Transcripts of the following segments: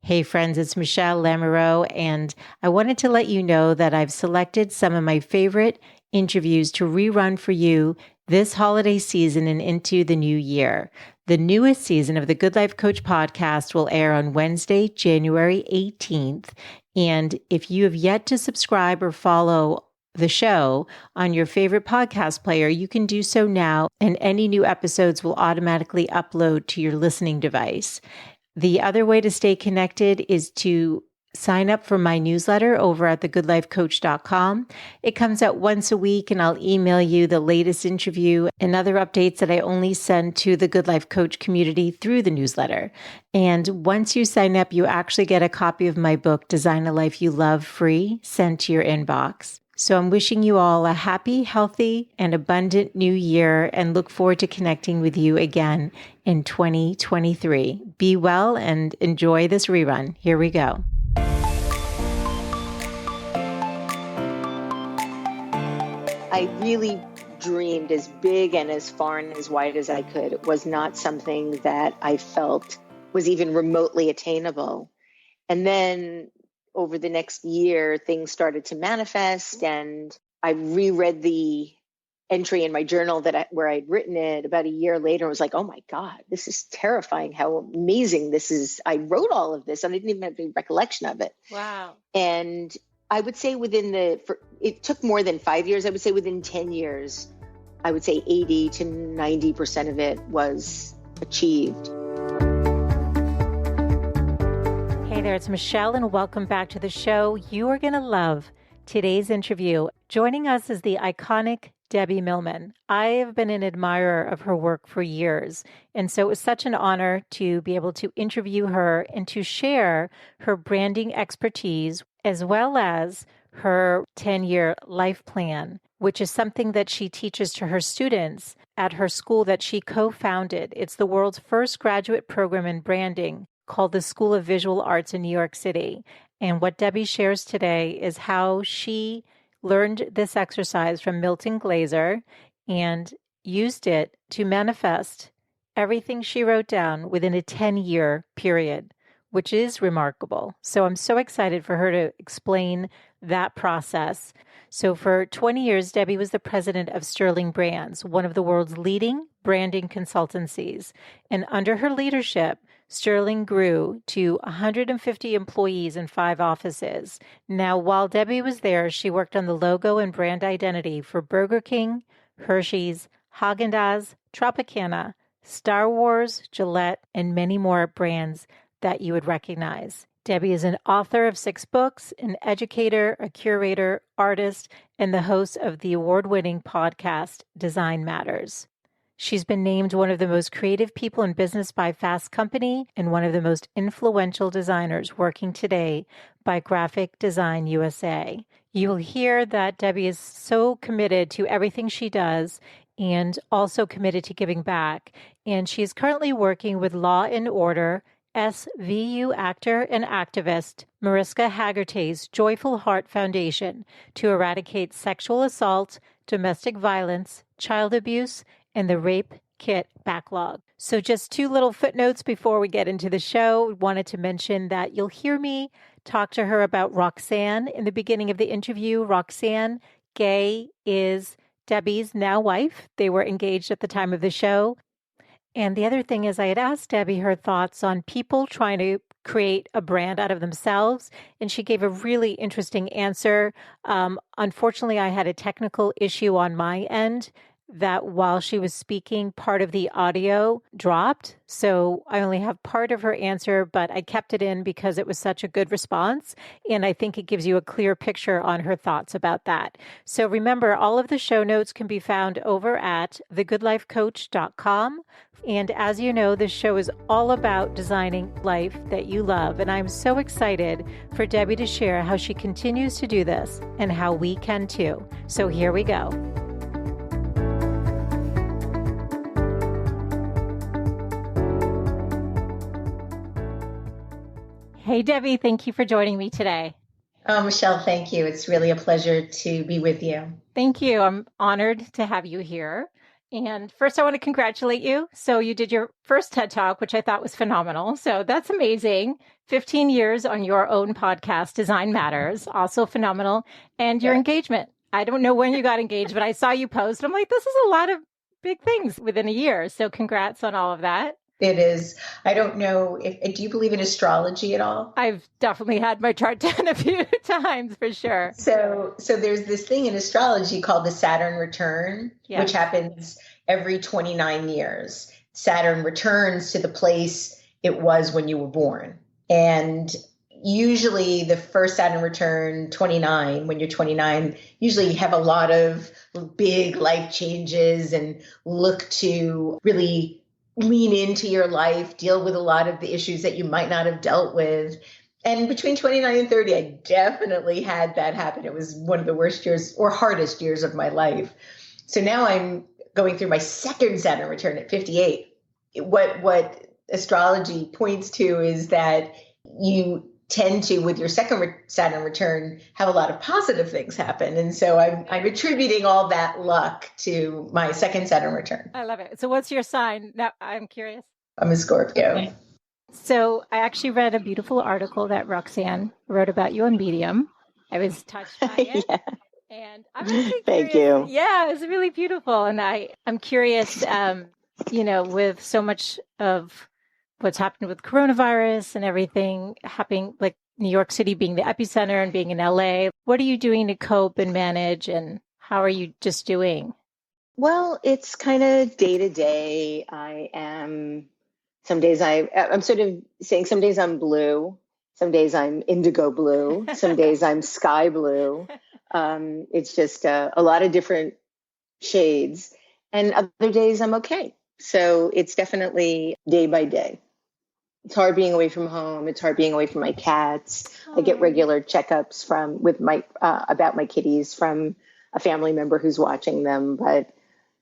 Hey friends, it's Michelle Lamoureux, and I wanted to let you know that I've selected some of my favorite interviews to rerun for you this holiday season and into the new year. The newest season of the Good Life Coach podcast will air on Wednesday, January 18th. And if you have yet to subscribe or follow the show on your favorite podcast player, you can do so now, and any new episodes will automatically upload to your listening device. The other way to stay connected is to sign up for my newsletter over at thegoodlifecoach.com. It comes out once a week, and I'll email you the latest interview and other updates that I only send to the Good Life Coach community through the newsletter. And once you sign up, you actually get a copy of my book, Design a Life You Love, free, sent to your inbox. So I'm wishing you all a happy, healthy, and abundant new year, and look forward to connecting with you again in 2023. Be well and enjoy this rerun. Here we go. I really dreamed as big and as far and as wide as I could. It was not something that I felt was even remotely attainable. And then over the next year, things started to manifest, and I reread the entry in my journal where I'd written it about a year later. I was like, oh my God, this is terrifying. How amazing this is. I wrote all of this and I didn't even have any recollection of it. Wow. And I would say it took more than 5 years. I would say within 10 years, I would say 80 to 90% of it was achieved. Hey there, it's Michelle, and welcome back to the show. You are going to love today's interview. Joining us is the iconic Debbie Millman. I have been an admirer of her work for years, and so it was such an honor to be able to interview her and to share her branding expertise as well as her 10-year life plan, which is something that she teaches to her students at her school that she co-founded. It's the world's first graduate program in branding, called the School of Visual Arts in New York City. And what Debbie shares today is how she learned this exercise from Milton Glaser and used it to manifest everything she wrote down within a 10-year period, which is remarkable. So I'm so excited for her to explain that process. So for 20 years, Debbie was the president of Sterling Brands, one of the world's leading branding consultancies. And under her leadership, Sterling grew to 150 employees in 5 offices. Now, while Debbie was there, she worked on the logo and brand identity for Burger King, Hershey's, Haagen-Dazs, Tropicana, Star Wars, Gillette, and many more brands that you would recognize. Debbie is an author of 6 books, an educator, a curator, artist, and the host of the award-winning podcast, Design Matters. She's been named one of the most creative people in business by Fast Company and one of the most influential designers working today by Graphic Design USA. You'll hear that Debbie is so committed to everything she does and also committed to giving back. And she is currently working with Law and Order SVU actor and activist Mariska Hargitay's Joyful Heart Foundation to eradicate sexual assault, domestic violence, child abuse, and the rape kit backlog. So just 2 little footnotes before we get into the show. We wanted to mention that you'll hear me talk to her about Roxanne in the beginning of the interview. Roxanne Gay is Debbie's now wife. They were engaged at the time of the show. And the other thing is I had asked Debbie her thoughts on people trying to create a brand out of themselves, and she gave a really interesting answer. Unfortunately, I had a technical issue on my end that while she was speaking, part of the audio dropped. So I only have part of her answer, but I kept it in because it was such a good response. And I think it gives you a clear picture on her thoughts about that. So remember, all of the show notes can be found over at thegoodlifecoach.com. And as you know, this show is all about designing life that you love. And I'm so excited for Debbie to share how she continues to do this and how we can too. So here we go. Hey, Debbie, thank you for joining me today. Oh, Michelle, thank you. It's really a pleasure to be with you. Thank you. I'm honored to have you here. And first, I want to congratulate you. So, you did your first TED Talk, which I thought was phenomenal. So, that's amazing. 15 years on your own podcast, Design Matters, also phenomenal. And your Yeah. engagement. I don't know when you got engaged, but I saw you post. I'm like, this is a lot of big things within a year. So, congrats on all of that. It is. I don't know if, do you believe in astrology at all? I've definitely had my chart done a few times for sure. So there's this thing in astrology called the Saturn return, Yes. which happens every 29 years. Saturn returns to the place it was when you were born. And usually the first Saturn return, 29, when you're 29, usually you have a lot of big life changes and look to really lean into your life, deal with a lot of the issues that you might not have dealt with. And between 29 and 30, I definitely had that happen. It was one of the worst years or hardest years of my life. So now I'm going through my second Saturn return at 58. What astrology points to is that you tend to, with your second Saturn return, have a lot of positive things happen. And so I'm attributing all that luck to my second Saturn return. I love it. So what's your sign? Now, I'm curious. I'm a Scorpio. Okay. So I actually read a beautiful article that Roxanne wrote about you on Medium. I was touched by it. Yeah. And I'm actually Thank curious. you. Yeah, it's really beautiful. And I'm curious, with so much of what's happened with coronavirus and everything happening, like New York City being the epicenter and being in LA, what are you doing to cope and manage, and how are you just doing? Well, it's kind of day to day. Some days I'm sort of saying some days I'm blue, some days I'm indigo blue, some days I'm sky blue. It's just a lot of different shades, and other days I'm okay. So it's definitely day by day. It's hard being away from home. It's hard being away from my cats. I get regular checkups about my kitties from a family member who's watching them, but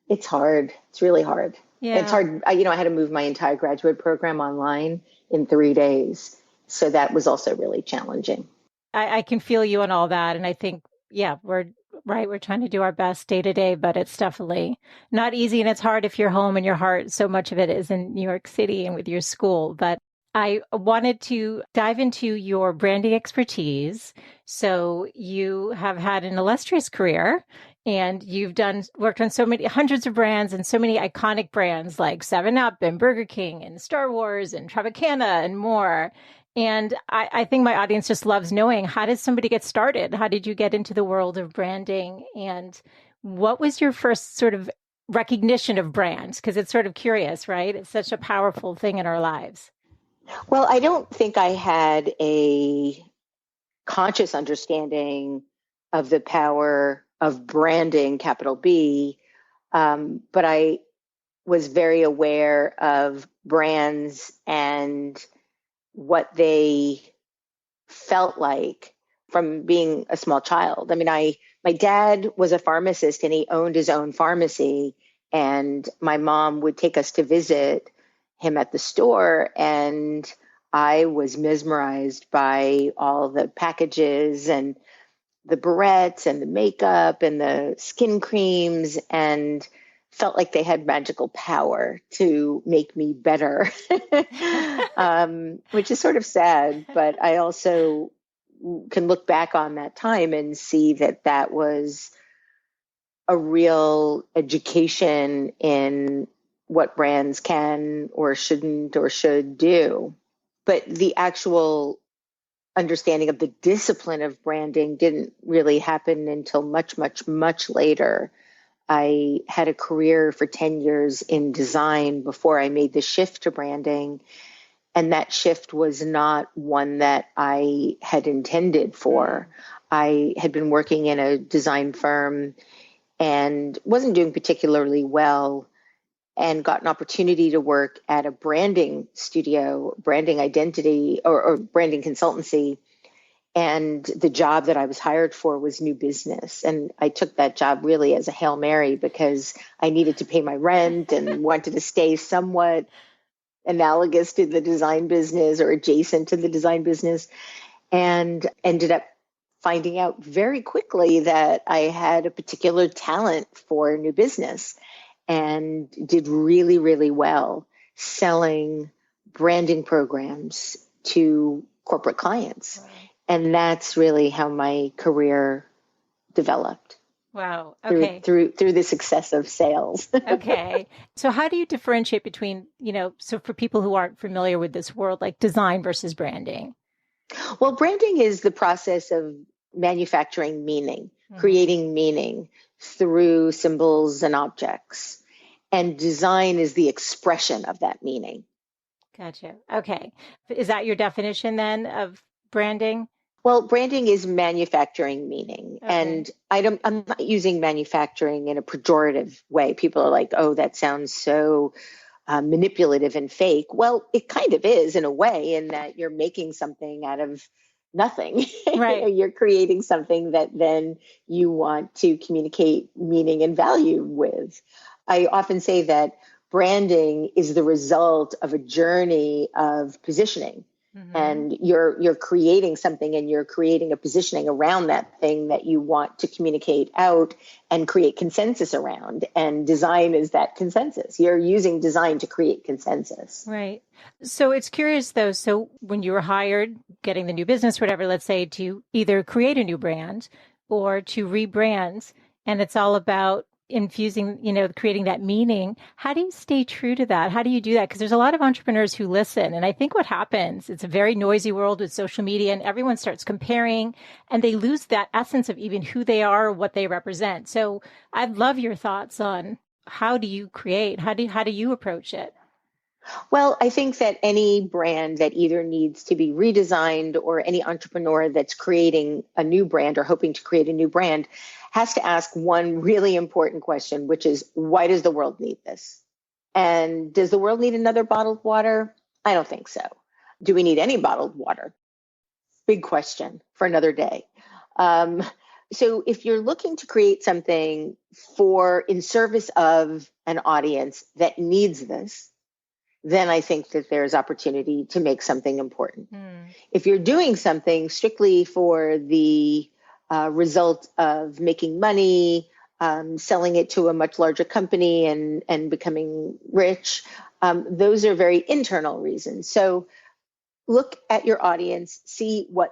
it's hard. It's really hard. Yeah. It's hard. I had to move my entire graduate program online in 3 days. So that was also really challenging. I can feel you on all that. And I think, we're trying to do our best day to day, but it's definitely not easy. And it's hard if you're home and your heart, so much of it is in New York City and with your school. But I wanted to dive into your branding expertise. So you have had an illustrious career, and you've worked on so many hundreds of brands and so many iconic brands like 7-Up and Burger King and Star Wars and Tropicana and more. And I think my audience just loves knowing, how did somebody get started? How did you get into the world of branding? And what was your first sort of recognition of brands? Because it's sort of curious, right? It's such a powerful thing in our lives. Well, I don't think I had a conscious understanding of the power of branding, capital B, but I was very aware of brands and what they felt like from being a small child. I mean, my dad was a pharmacist and he owned his own pharmacy, and my mom would take us to visit him at the store, and I was mesmerized by all the packages and the barrettes and the makeup and the skin creams, and felt like they had magical power to make me better, which is sort of sad. But I also can look back on that time and see that was a real education in what brands can or shouldn't or should do. But the actual understanding of the discipline of branding didn't really happen until much, much, much later. I had a career for 10 years in design before I made the shift to branding. And that shift was not one that I had intended for. I had been working in a design firm and wasn't doing particularly well, and got an opportunity to work at a branding studio, branding identity or branding consultancy. And the job that I was hired for was new business. And I took that job really as a Hail Mary because I needed to pay my rent and wanted to stay somewhat analogous to the design business or adjacent to the design business, and ended up finding out very quickly that I had a particular talent for new business. and did really, really well selling branding programs to corporate clients. Wow. And that's really how my career developed. Wow. Okay. Through the success of sales. Okay. So how do you differentiate between, so for people who aren't familiar with this world, like design versus branding? Well, branding is the process of manufacturing meaning, creating meaning through symbols and objects. And design is the expression of that meaning. Gotcha. Okay. Is that your definition then of branding? Well, branding is manufacturing meaning. Okay. And I'm not using manufacturing in a pejorative way. People are like, oh, that sounds so manipulative and fake. Well, it kind of is in a way, in that you're making something out of nothing. Right. You're creating something that then you want to communicate meaning and value with. I often say that branding is the result of a journey of positioning. And you're creating something, and you're creating a positioning around that thing that you want to communicate out and create consensus around. And design is that consensus. You're using design to create consensus. Right. So it's curious though. So when you were hired, getting the new business, whatever, let's say to either create a new brand or to rebrand, and it's all about infusing, creating that meaning. How do you stay true to that? How do you do that? Because there's a lot of entrepreneurs who listen. And I think what happens, it's a very noisy world with social media, and everyone starts comparing, and they lose that essence of even who they are or what they represent. So I'd love your thoughts on how do you create? How do you approach it? Well, I think that any brand that either needs to be redesigned, or any entrepreneur that's creating a new brand or hoping to create a new brand, has to ask one really important question, which is, why does the world need this? And does the world need another bottled water? I don't think so. Do we need any bottled water? Big question for another day. So if you're looking to create something in service of an audience that needs this, then I think that there's opportunity to make something important. If you're doing something strictly for the result of making money, selling it to a much larger company and becoming rich, those are very internal reasons. So look at your audience, see what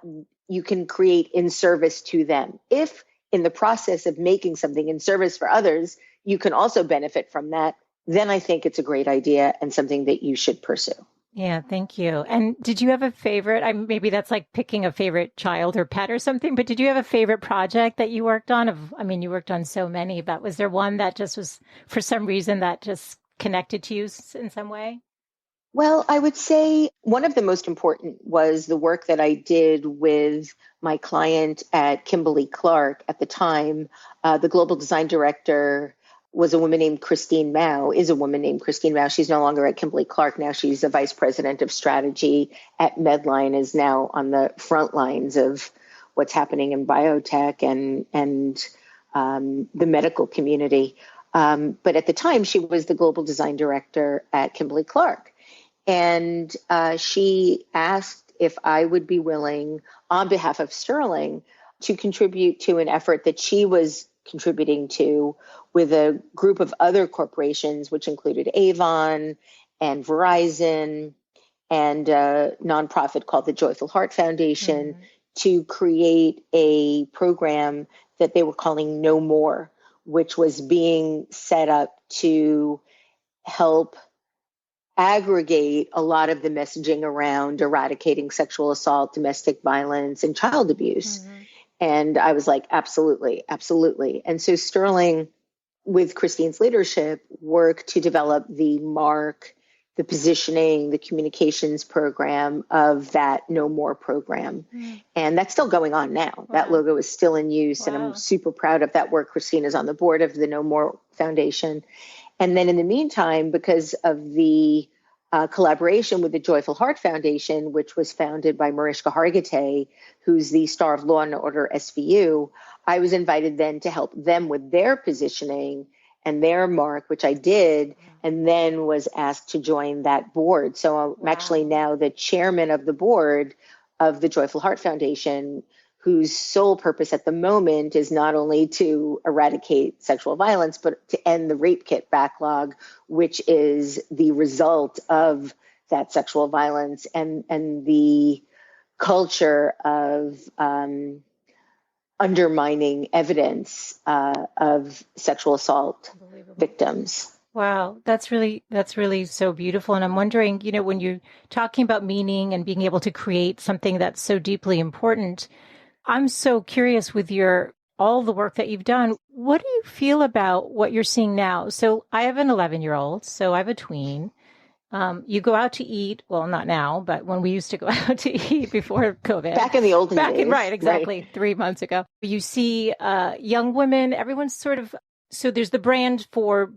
you can create in service to them. If in the process of making something in service for others, you can also benefit from that, then I think it's a great idea and something that you should pursue. Yeah, thank you. And did you have a favorite? Maybe that's like picking a favorite child or pet or something, but did you have a favorite project that you worked on? You worked on so many, but was there one that just was, for some reason, that just connected to you in some way? Well, I would say one of the most important was the work that I did with my client at Kimberly-Clark at the time. The global design director was a woman named Christine Mao, is a woman named Christine Mao. She's no longer at Kimberly-Clark now. She's a vice president of strategy at Medline, is now on the front lines of what's happening in biotech and the medical community. But at the time, she was the global design director at Kimberly-Clark. And she asked if I would be willing, on behalf of Sterling, to contribute to an effort that she was contributing to with a group of other corporations, which included Avon and Verizon and a nonprofit called the Joyful Heart Foundation, to create a program that they were calling No More, which was being set up to help aggregate a lot of the messaging around eradicating sexual assault, domestic violence, and child abuse. And I was like, absolutely, absolutely. And so Sterling, with Christine's leadership, worked to develop the mark, the positioning, the communications program of that No More program. And that's still going on now. Wow. That logo is still in use. Wow. And I'm super proud of that work. Christine is on the board of the No More Foundation. And then in the meantime, because of the collaboration with the Joyful Heart Foundation, which was founded by Mariska Hargitay, who's the star of Law and Order SVU, I was invited then to help them with their positioning and their mark, which I did, and then was asked to join that board. So I'm actually now the chairman of the board of the Joyful Heart Foundation, whose sole purpose at the moment is not only to eradicate sexual violence, but to end the rape kit backlog, which is the result of that sexual violence and the culture of undermining evidence of sexual assault victims. Wow, that's really so beautiful. And I'm wondering, when you're talking about meaning and being able to create something that's so deeply important, I'm so curious with all the work that you've done. What do you feel about what you're seeing now? So I have an 11-year-old, so I have a tween. You go out to eat, well, not now, but when we used to go out to eat before COVID. Back in the olden days. Right, exactly. Right. 3 months ago. You see young women, everyone's so there's the brand for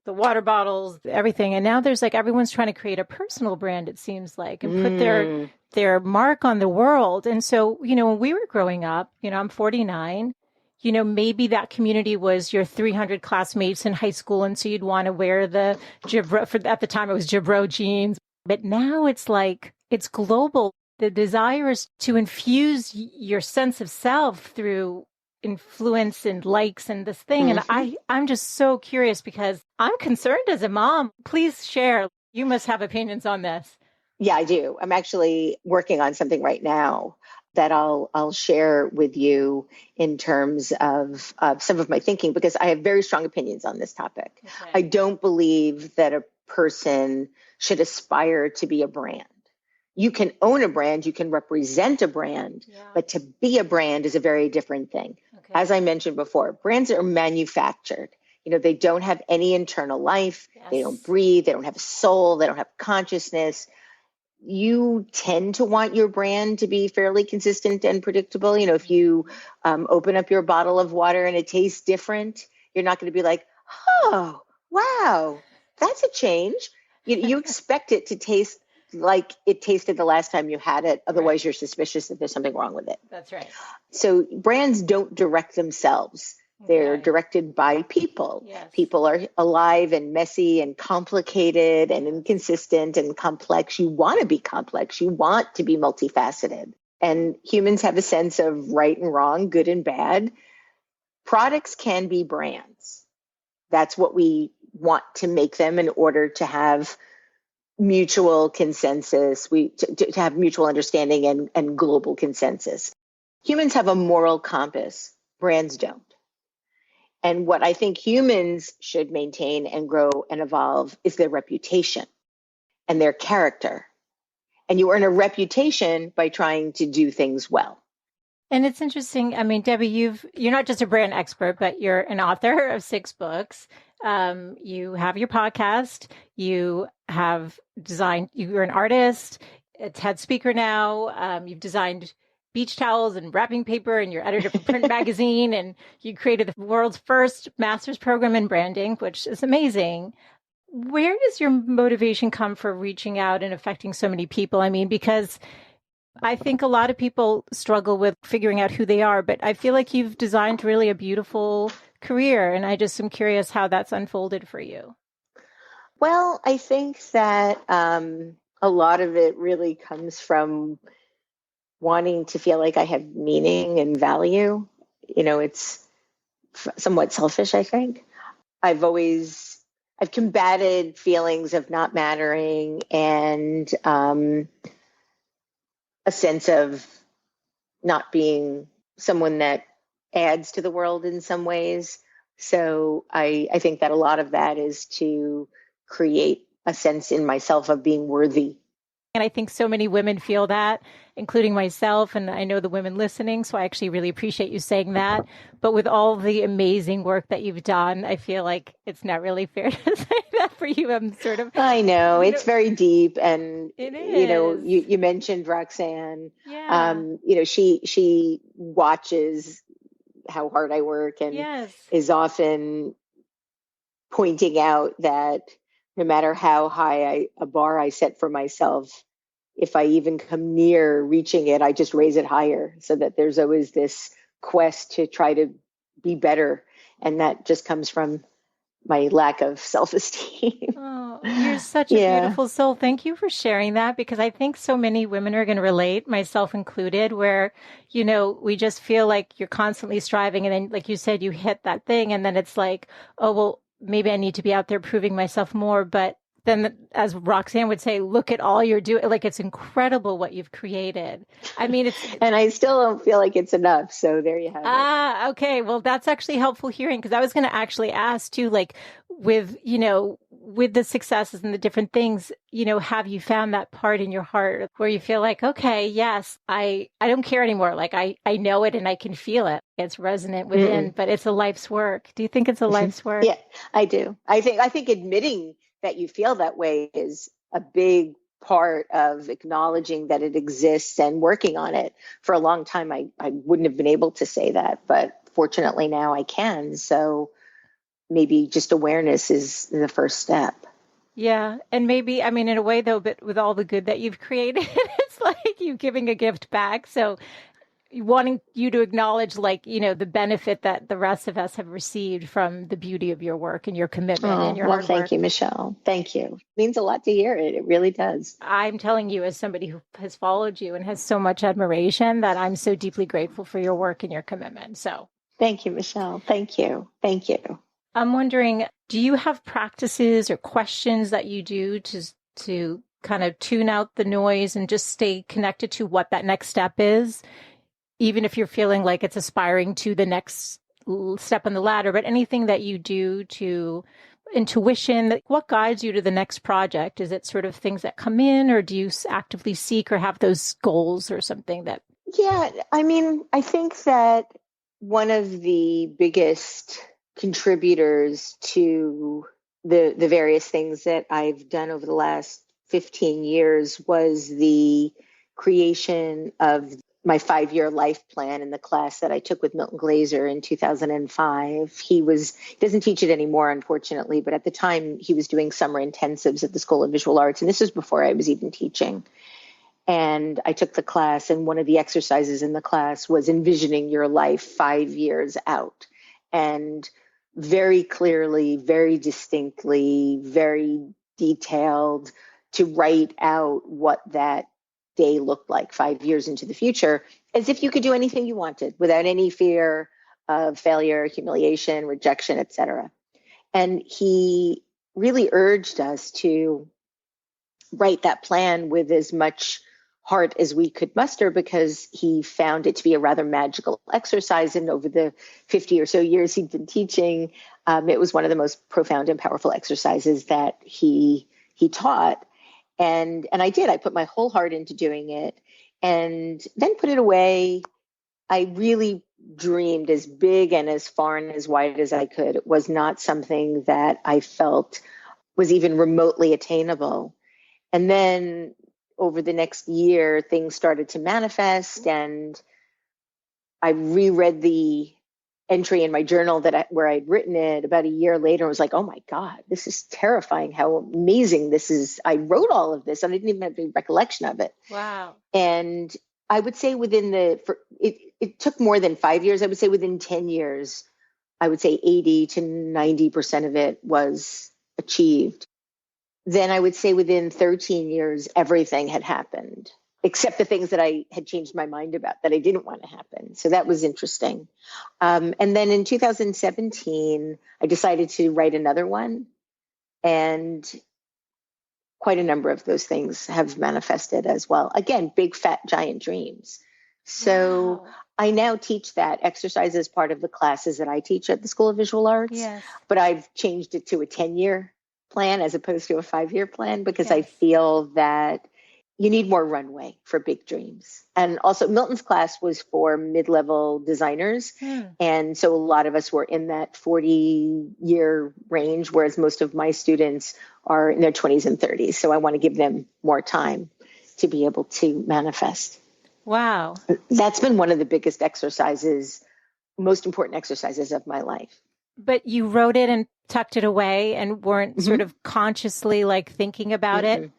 the water bottles, everything. And now there's everyone's trying to create a personal brand, it seems like, and put their mark on the world. And so, when we were growing up, I'm 49, maybe that community was your 300 classmates in high school. And so you'd want to wear the Gibro, at the time it was Gibro jeans. But now it's it's global. The desire is to infuse your sense of self through influence and likes and this thing. And I'm just so curious because I'm concerned as a mom. Please share. You must have opinions on this. Yeah, I do. I'm actually working on something right now that I'll share with you in terms of some of my thinking, because I have very strong opinions on this topic. Okay. I don't believe that a person should aspire to be a brand. You can own a brand, you can represent a brand, but to be a brand is a very different thing. Okay. As I mentioned before, brands are manufactured. They don't have any internal life. Yes. They don't breathe. They don't have a soul. They don't have consciousness. You tend to want your brand to be fairly consistent and predictable. If you open up your bottle of water and it tastes different, you're not going to be like, oh, wow, that's a change. You expect it to taste like it tasted the last time you had it. Otherwise, You're suspicious that there's something wrong with it. That's right. So brands don't direct themselves. They're directed by people. Yes. People are alive and messy and complicated and inconsistent and complex. You want to be complex. You want to be multifaceted. And humans have a sense of right and wrong, good and bad. Products can be brands. That's what we want to make them in order to have mutual consensus, to have mutual understanding and global consensus. Humans have a moral compass. Brands don't. And what I think humans should maintain and grow and evolve is their reputation and their character. And you earn a reputation by trying to do things well. And it's interesting. I mean, Debbie, you're not just a brand expert, but you're an author of 6 books. You have your podcast. You have designed, you're an artist, a TED speaker now. You've designed beach towels and wrapping paper, and you're editor for Print Magazine, and you created the world's first master's program in branding, which is amazing. Where does your motivation come for reaching out and affecting so many people? I mean, because I think a lot of people struggle with figuring out who they are, but I feel like you've designed really a beautiful career, and I just am curious how that's unfolded for you. Well, I think that a lot of it really comes from wanting to feel like I have meaning and value. It's somewhat selfish, I think. I've combated feelings of not mattering and a sense of not being someone that adds to the world in some ways. So I think that a lot of that is to create a sense in myself of being worthy. And I think so many women feel that, including myself, and I know the women listening, so I actually really appreciate you saying that. But with all the amazing work that you've done, I feel like it's not really fair to say that for you. I know, it's very deep, and it is. You mentioned Roxanne. Yeah. She watches how hard I work and is often pointing out that no matter how high a bar I set for myself, if I even come near reaching it, I just raise it higher, so that there's always this quest to try to be better. And that just comes from my lack of self-esteem. Oh, you're such a Yeah. beautiful soul. Thank you for sharing that because I think so many women are going to relate, myself included, where, we just feel like you're constantly striving. And then, like you said, you hit that thing. And then it's like, oh, well, maybe I need to be out there proving myself more. But then, as Roxanne would say, look at all you're doing. Like, it's incredible what you've created. I mean, And I still don't feel like it's enough. So there you have it. Okay. Well, that's actually helpful hearing because I was going to actually ask too, like with the successes and the different things, have you found that part in your heart where you feel like, okay, yes, I don't care anymore. Like I know it and I can feel it. It's resonant within, but it's a life's work. Do you think it's a life's work? Yeah, I do. I think admitting that you feel that way is a big part of acknowledging that it exists and working on it. For a long time, I wouldn't have been able to say that, but fortunately now I can. So maybe just awareness is the first step. Yeah. And maybe, I mean, in a way though, but with all the good that you've created, it's like you giving a gift back. So wanting you to acknowledge the benefit that the rest of us have received from the beauty of your work and your commitment and your hard work. Thank you, Michelle. Thank you. It means a lot to hear it. It really does. I'm telling you, as somebody who has followed you and has so much admiration, that I'm so deeply grateful for your work and your commitment. So thank you, Michelle. Thank you. Thank you. I'm wondering, do you have practices or questions that you do to kind of tune out the noise and just stay connected to what that next step is? Even if you're feeling like it's aspiring to the next step on the ladder, but anything that you do to intuition, what guides you to the next project? Is it sort of things that come in, or do you actively seek or have those goals or something that? Yeah, I mean, I think that one of the biggest contributors to the various things that I've done over the last 15 years was the creation of my 5-year life plan in the class that I took with Milton Glaser in 2005. He doesn't teach it anymore, unfortunately, but at the time he was doing summer intensives at the School of Visual Arts. And this was before I was even teaching. And I took the class, and one of the exercises in the class was envisioning your life 5 years out. And very clearly, very distinctly, very detailed, to write out what that day looked like 5 years into the future, as if you could do anything you wanted without any fear of failure, humiliation, rejection, etc. And he really urged us to write that plan with as much heart as we could muster, because he found it to be a rather magical exercise. And over the 50 or so years he'd been teaching, it was one of the most profound and powerful exercises that he taught. And I did. I put my whole heart into doing it and then put it away. I really dreamed as big and as far and as wide as I could. It was not something that I felt was even remotely attainable. And then over the next year, things started to manifest, and I reread the entry in my journal where I'd written it about a year later. I was like, oh my God, this is terrifying. How amazing this is. I wrote all of this and I didn't even have any recollection of it. Wow. And I would say it took more than 5 years. I would say within 10 years, I would say 80 to 90% of it was achieved. Then I would say within 13 years, everything had happened, except the things that I had changed my mind about that I didn't want to happen. So that was interesting. And then in 2017, I decided to write another one. And quite a number of those things have manifested as well. Again, big, fat, giant dreams. So wow. I now teach that exercise as part of the classes that I teach at the School of Visual Arts. Yes. But I've changed it to a 10-year plan as opposed to a 5-year plan, because yes. I feel that you need more runway for big dreams. And also Milton's class was for mid-level designers. And so a lot of us were in that 40-year range, whereas most of my students are in their 20s and 30s. So I want to give them more time to be able to manifest. Wow. That's been one of the biggest exercises, most important exercises of my life. But you wrote it and tucked it away and weren't sort of consciously thinking about it?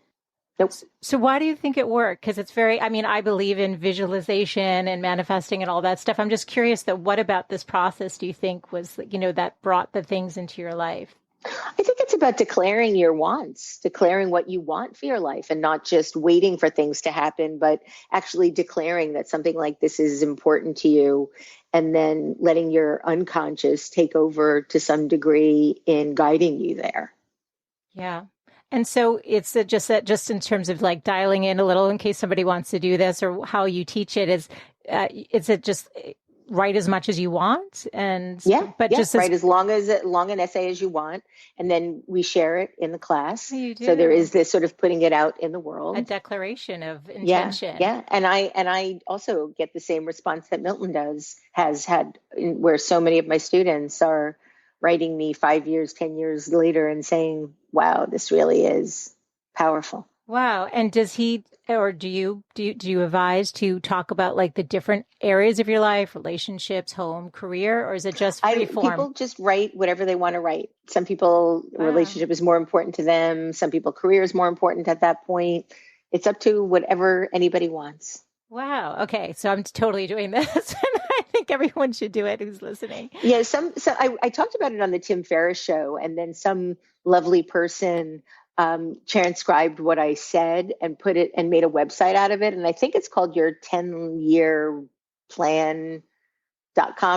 Nope. So why do you think it worked? Because it's I believe in visualization and manifesting and all that stuff. I'm just curious that what about this process do you think was, that brought the things into your life? I think it's about declaring your wants, declaring what you want for your life, and not just waiting for things to happen, but actually declaring that something like this is important to you, and then letting your unconscious take over to some degree in guiding you there. Yeah. And so it's just that, just in terms of like dialing in a little in case somebody wants to do this, or how you teach it is it just write as much as you want, but Yeah, just as right. As long an essay as you want, and then we share it in the class. you So there do is this sort of putting it out in the a world. declaration of Yeah, intention. yeah, and I also get the same response that Milton has had, where so many of my students are writing me 5 years, 10 years later, and saying, "Wow, this really is powerful." Wow. And does he or do you advise to talk about like the different areas of your life, relationships, home, career, or is it just free I form? People just write whatever they want to write. Some people, Wow. relationship is more important to them. Some people, career is more important at that point. It's up to whatever anybody wants. Wow. Okay. So I'm totally doing this. And I think everyone should do it who's listening. Yeah, I talked about it on the Tim Ferriss show, and then some lovely person transcribed what I said and put it and made a website out of it. And I think it's called your 10-year plan.com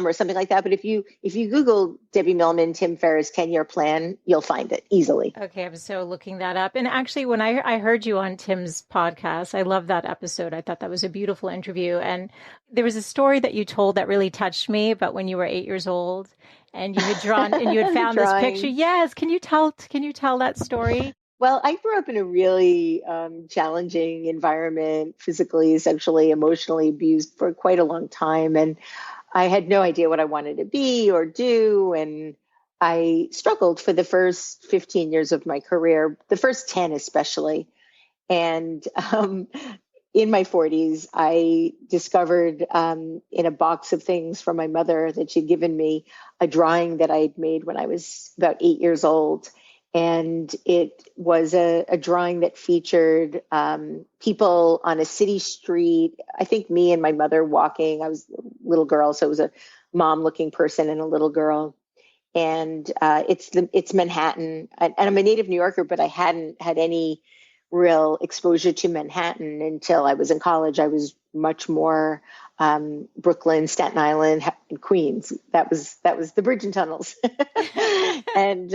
or something like that. But if you Google Debbie Millman, Tim Ferriss 10-year plan, you'll find it easily. Okay, I'm so looking that up. And actually, when I heard you on Tim's podcast, I love that episode. I thought that was a beautiful interview. And there was a story that you told that really touched me about when you were 8 years old and you had drawn and you had The found this picture. drawing. Yes, can you tell that story? Well, I grew up in a really challenging environment, physically, sexually, emotionally abused for quite a long time. And I had no idea what I wanted to be or do. And I struggled for the first 15 years of my career, the first 10 especially. And in my 40s, I discovered in a box of things from my mother that she'd given me a drawing that I had made when I was about 8 years old. And it was a drawing that featured people on a city street. I think me and my mother walking. I was a little girl, so it was a mom-looking person and a little girl. And it's Manhattan. And I'm a native New Yorker, but I hadn't had any real exposure to Manhattan until I was in college. I was much more Brooklyn, Staten Island, and Queens. That was the bridge and tunnels. And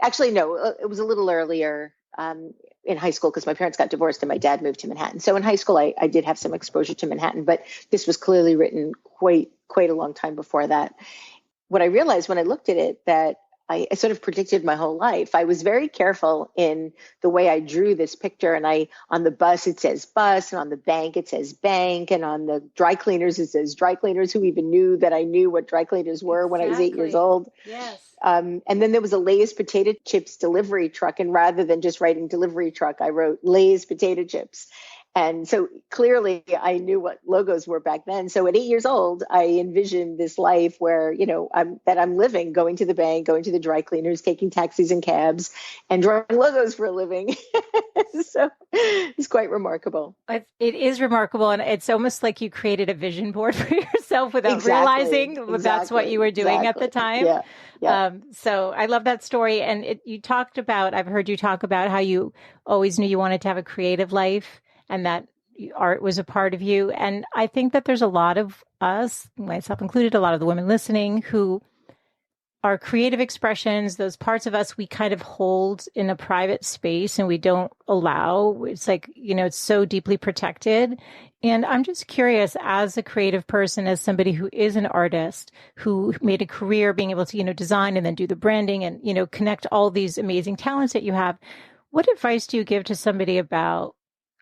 actually, no, it was a little earlier in high school because my parents got divorced and my dad moved to Manhattan. So in high school, I did have some exposure to Manhattan, but this was clearly written quite a long time before that. What I realized when I looked at it, that I sort of predicted my whole life. I was very careful in the way I drew this picture. And on the bus, it says bus, and on the bank, it says bank, and on the dry cleaners, it says dry cleaners. Who even knew that I knew what dry cleaners were when I was 8 years old? Yes. And then there was a Lay's potato chips delivery truck. And rather than just writing delivery truck, I wrote Lay's potato chips. And so clearly I knew what logos were back then. So at 8 years old, I envisioned this life where, I'm living, going to the bank, going to the dry cleaners, taking taxis and cabs, and drawing logos for a living. So it's quite remarkable. It is remarkable. And it's almost like you created a vision board for yourself without Exactly. realizing that's what you were doing at the time. Yeah. Yeah. So I love that story. And I've heard you talk about how you always knew you wanted to have a creative life and that art was a part of you. And I think that there's a lot of us, myself included, a lot of the women listening who are creative expressions, those parts of us we kind of hold in a private space and we don't allow. It's like, it's so deeply protected. And I'm just curious, as a creative person, as somebody who is an artist, who made a career being able to, design and then do the branding and, connect all these amazing talents that you have, what advice do you give to somebody about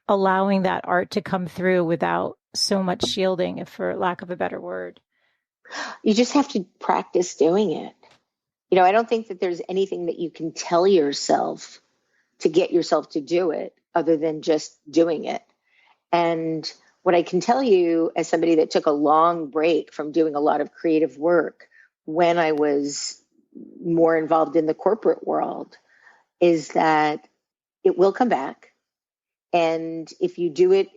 allowing that art to come through without so much shielding, if for lack of a better word? You just have to practice doing it. I don't think that there's anything that you can tell yourself to get yourself to do it other than just doing it. And what I can tell you, as somebody that took a long break from doing a lot of creative work when I was more involved in the corporate world, is that it will come back. And if you do it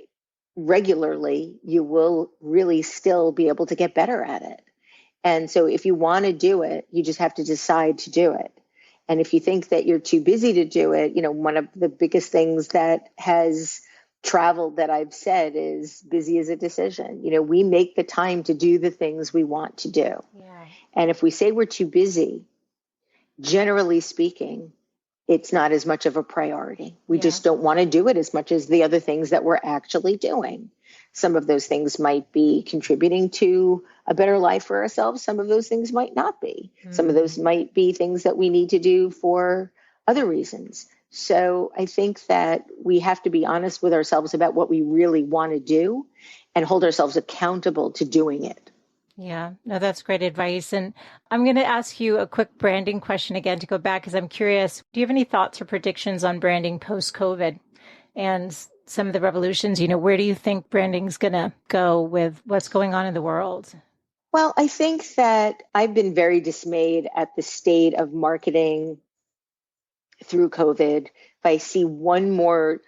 regularly, you will really still be able to get better at it. And so if you want to do it, you just have to decide to do it. And if you think that you're too busy to do it, one of the biggest things that has traveled that I've said is busy is a decision. We make the time to do the things we want to do. Yeah. And if we say we're too busy, generally speaking, it's not as much of a priority. We just don't want to do it as much as the other things that we're actually doing. Some of those things might be contributing to a better life for ourselves. Some of those things might not be. Some of those might be things that we need to do for other reasons. So I think that we have to be honest with ourselves about what we really want to do and hold ourselves accountable to doing it. Yeah, no, that's great advice. And I'm going to ask you a quick branding question again to go back because I'm curious. Do you have any thoughts or predictions on branding post-COVID and some of the revolutions? Where do you think branding's going to go with what's going on in the world? Well, I think that I've been very dismayed at the state of marketing through COVID. If I see one more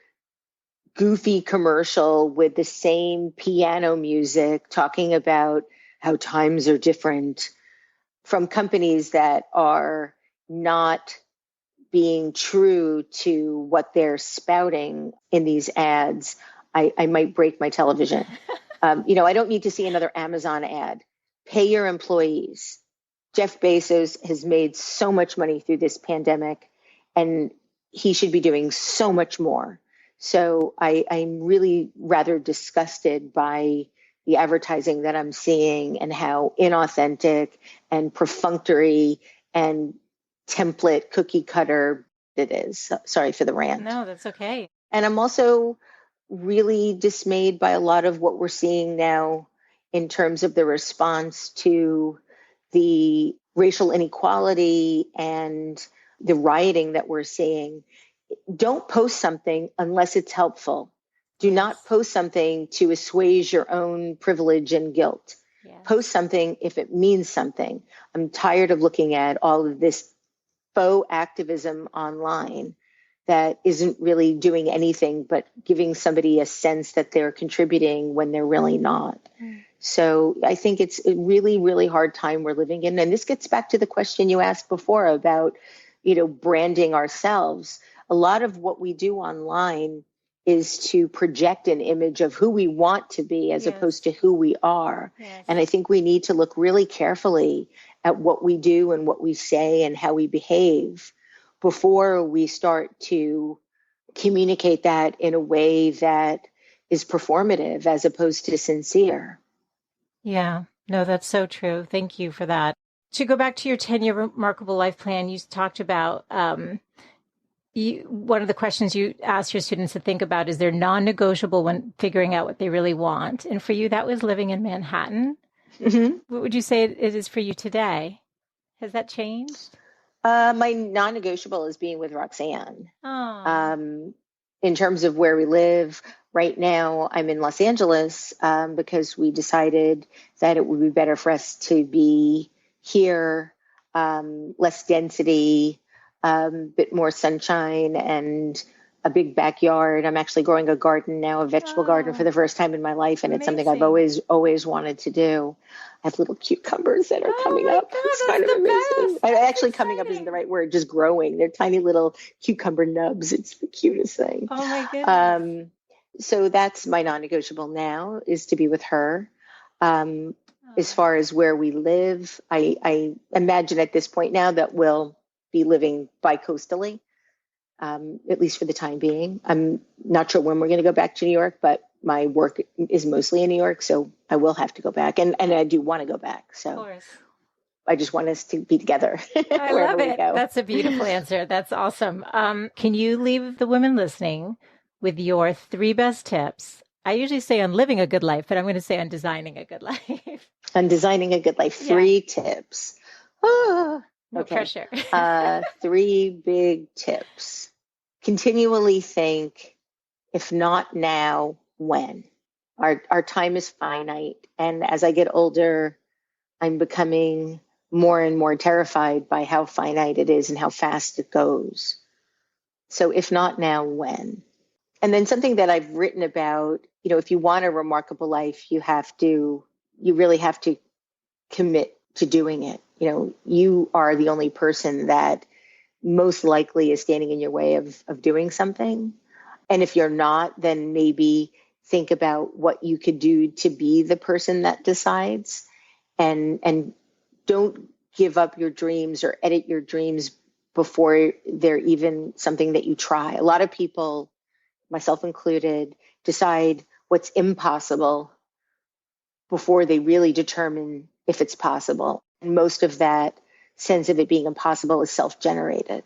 goofy commercial with the same piano music talking about how times are different from companies that are not being true to what they're spouting in these ads, I might break my television. I don't need to see another Amazon ad. Pay your employees. Jeff Bezos has made so much money through this pandemic, and he should be doing so much more. So I'm really rather disgusted by the advertising that I'm seeing and how inauthentic and perfunctory and template cookie cutter it is. Sorry for the rant. No, that's okay. And I'm also really dismayed by a lot of what we're seeing now in terms of the response to the racial inequality and the rioting that we're seeing. Don't post something unless it's helpful. Do not post something to assuage your own privilege and guilt. Post something if it means something. I'm tired of looking at all of this faux activism online that isn't really doing anything but giving somebody a sense that they're contributing when they're really not. So I think it's a really, really hard time we're living in. And this gets back to the question you asked before about, branding ourselves. A lot of what we do online is to project an image of who we want to be as opposed to who we are. And I think we need to look really carefully at what we do and what we say and how we behave before we start to communicate that in a way that is performative as opposed to sincere. Yeah, no, that's so true. Thank you for that. To go back to your 10-year remarkable life plan, you talked about one of the questions you ask your students to think about is they're non-negotiable when figuring out what they really want. And for you, that was living in Manhattan. Mm-hmm. What would you say it is for you today? Has that changed? My non-negotiable is being with Roxanne. Oh. In terms of where we live, right now I'm in Los Angeles because we decided that it would be better for us to be here, less density, bit more sunshine and a big backyard. I'm actually growing a garden now, a vegetable garden for the first time in my life. And it's something I've always wanted to do. I have little cucumbers that are coming up. God, it's kind of amazing. Actually, coming up isn't the right word, just growing. They're tiny little cucumber nubs. It's the cutest thing. Oh my goodness. So that's my non-negotiable now, is to be with her. As far as where we live, I imagine at this point now that we'll be living bi-coastally, at least for the time being. I'm not sure when we're going to go back to New York, but my work is mostly in New York, so I will have to go back. And I do want to go back. So of course. I just want us to be together. I love it. That's a beautiful answer. That's awesome. Can you leave the women listening with your 3 best tips? I usually say on living a good life, but I'm going to say on designing a good life. On designing a good life. 3 tips. No pressure. 3 big tips. Continually think, if not now, when? Our time is finite. And as I get older, I'm becoming more and more terrified by how finite it is and how fast it goes. So if not now, when? And then something that I've written about, if you want a remarkable life, you really have to commit to doing it. You are the only person that most likely is standing in your way of doing something. And if you're not, then maybe think about what you could do to be the person that decides, and don't give up your dreams or edit your dreams before they're even something that you try. A lot of people, myself included, decide what's impossible before they really determine if it's possible. And most of that sense of it being impossible is self-generated.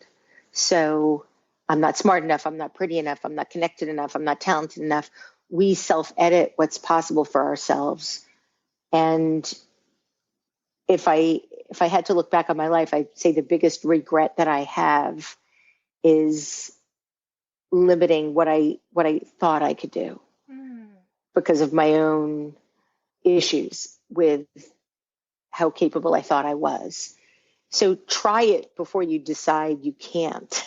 So I'm not smart enough, I'm not pretty enough, I'm not connected enough, I'm not talented enough. We self-edit what's possible for ourselves. And if I had to look back on my life, I'd say the biggest regret that I have is limiting what I thought I could do because of my own issues with how capable I thought I was. So try it before you decide you can't.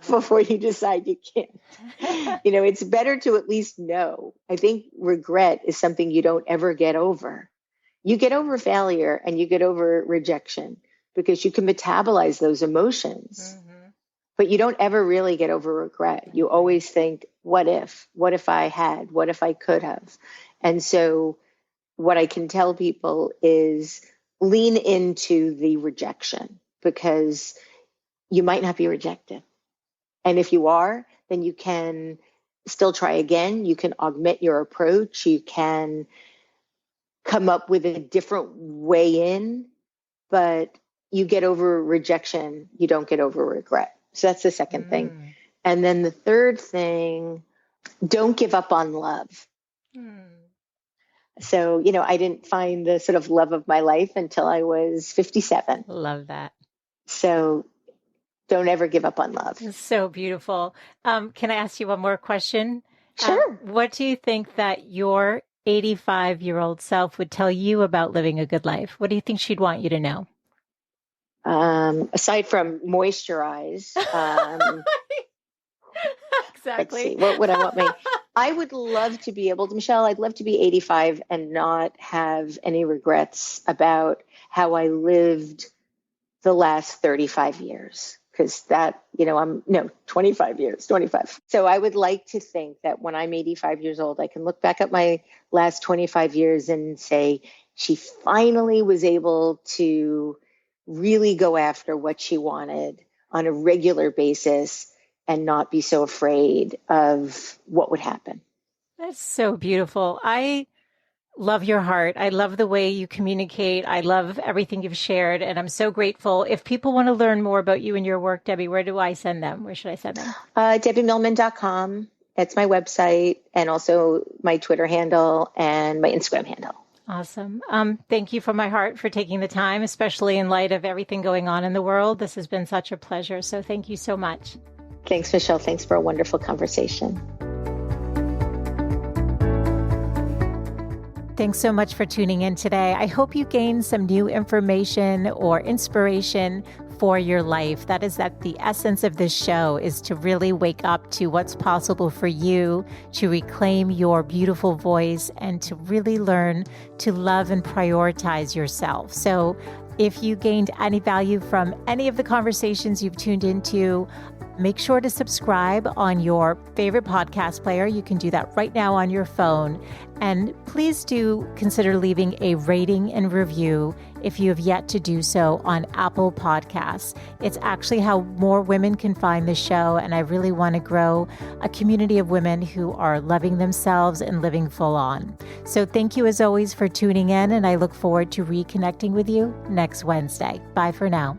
Before you decide you can't. It's better to at least know. I think regret is something you don't ever get over. You get over failure and you get over rejection because you can metabolize those emotions. But you don't ever really get over regret. You always think, what if I had, what if I could have? And so what I can tell people is lean into the rejection, because you might not be rejected. And if you are, then you can still try again. You can augment your approach. You can come up with a different way in, but you get over rejection. You don't get over regret. So that's the second thing. And then the third thing, don't give up on love. So, I didn't find the sort of love of my life until I was 57. Love that. So don't ever give up on love. It's so beautiful. Can I ask you one more question? Sure. What do you think that your 85-year-old self would tell you about living a good life? What do you think she'd want you to know? Aside from moisturize, Exactly. Let's see, what would I want I would love to be able to, Michelle, I'd love to be 85 and not have any regrets about how I lived the last 35 years. Because 25 years, 25. So I would like to think that when I'm 85 years old, I can look back at my last 25 years and say, she finally was able to really go after what she wanted on a regular basis and not be so afraid of what would happen. That's so beautiful. I love your heart. I love the way you communicate. I love everything you've shared. And I'm so grateful. If people want to learn more about you and your work, Debbie, where do I send them? Where should I send them? DebbieMillman.com. That's my website, and also my Twitter handle and my Instagram handle. Awesome. Thank you from my heart for taking the time, especially in light of everything going on in the world. This has been such a pleasure. So thank you so much. Thanks, Michelle. Thanks for a wonderful conversation. Thanks so much for tuning in today. I hope you gained some new information or inspiration for your life. That is the essence of this show, is to really wake up to what's possible for you, to reclaim your beautiful voice, and to really learn to love and prioritize yourself. So if you gained any value from any of the conversations you've tuned into, make sure to subscribe on your favorite podcast player. You can do that right now on your phone. And please do consider leaving a rating and review if you have yet to do so on Apple Podcasts. It's actually how more women can find the show. And I really want to grow a community of women who are loving themselves and living full on. So thank you as always for tuning in. And I look forward to reconnecting with you next Wednesday. Bye for now.